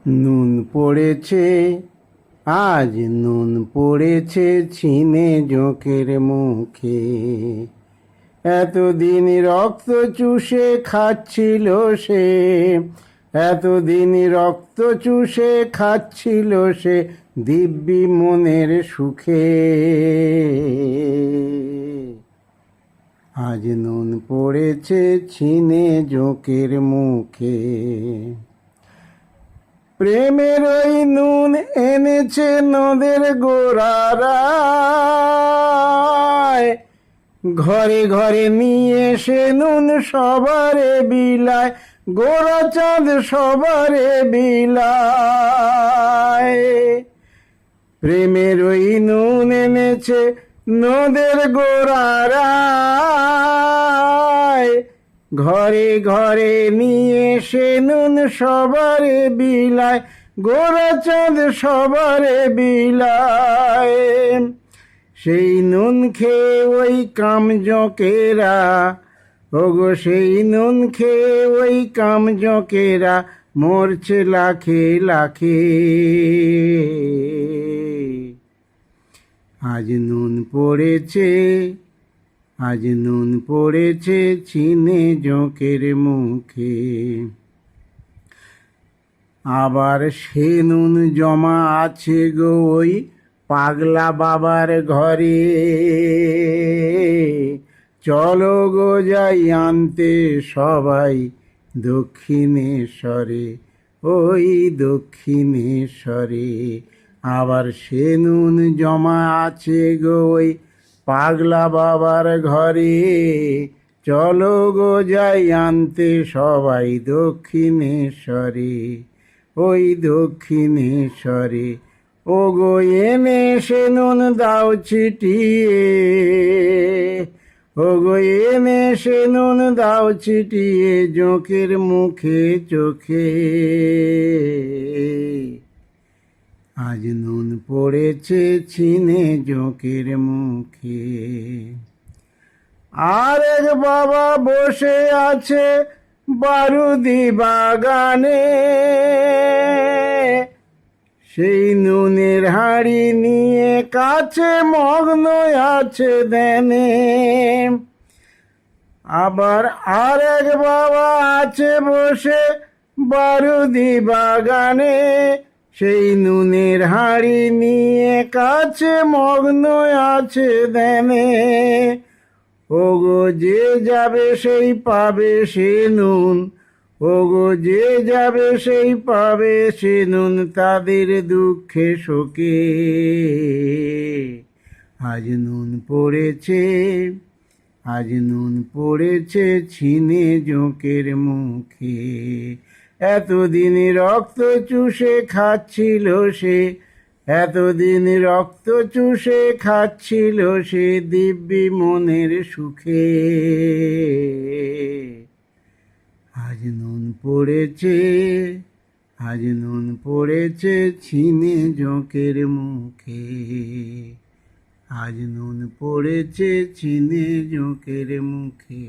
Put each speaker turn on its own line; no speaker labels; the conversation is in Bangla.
নুন পড়েছে, আজ নুন পড়েছে ছিনে জোঁকের মুখে। এতদিন রক্ত চুষে খাচ্ছিল সে, এতদিন রক্ত চুষে খাচ্ছিল সে দিব্যি মনের সুখে। আজ নুন পড়েছে ছিনে জোঁকের মুখে। প্রেমের ওই নুন এনেছে নদের গোড়ারায়, ঘরে ঘরে নিয়ে সে নুন সবারে বিলায়, গোরা চাঁদ সবারে বিলায়। প্রেমের ওই নুন এনেছে নদের গোড়ারায়, ঘরে ঘরে নিয়ে সে নুন সবারে বিলায়, গোরা চাঁদ সবারে বিলায়। সেই নুন খেয়ে ওই কামজোকেরা, ওগো সেই নুন খেয়ে ওই কামজোকেরা মরছে লাখে লাখে। আজ নুন পড়েছে, আজ নুন পড়েছে ছিনে জোঁকের মুখে। আবার সে নুন জমা আছে গো ওই পাগলা বাবার ঘরে। চলো গো যাই আনতে সবাই দক্ষিণেশ্বরে, ওই দক্ষিণেশ্বরে। আবার সে নুন জমা আছে গো ওই পাগলা বাবার ঘরে। চলো গো যাই আনতে সবাই দক্ষিণেশ্বরে, ওই দক্ষিণেশ্বরে। ও গো এনে সে নুন দাও ছিটিয়ে, ও গো এনে সে নুন দাও ছিটিয়ে জোঁকের মুখে চোখে। আজ নুন পড়েছে ছিনে জোঁকের মুখে। আর এক বাবা বসে আছে বারুদি বাগানে, সেই নুনের হাঁড়ি নিয়ে কাছে মগ্ন আছে ধ্যানে। আবার আর এক বাবা আছে বসে বারুদি বাগানে, সেই নুনের হাঁড়ি নিয়ে কাছে মগ্ন আছে ধ্যানে। ওগো যে যাবে সেই পাবে সে নুন, ওগো যে যাবে সেই পাবে সে নুন তাদের দুঃখে শোকে। আজ নুন পড়েছে, আজ নুন পড়েছে ছিনে জোঁকের মুখে। এতদিন রক্ত চুষে খাচ্ছিল সে, এতদিন রক্ত চুষে খাচ্ছিল সে দিব্যি মনের সুখে। আজ নুন পড়েছে, আজ নুন পড়েছে ছিনে জোঁকের মুখে। আজ নুন পড়েছে ছিনে জোঁকের মুখে।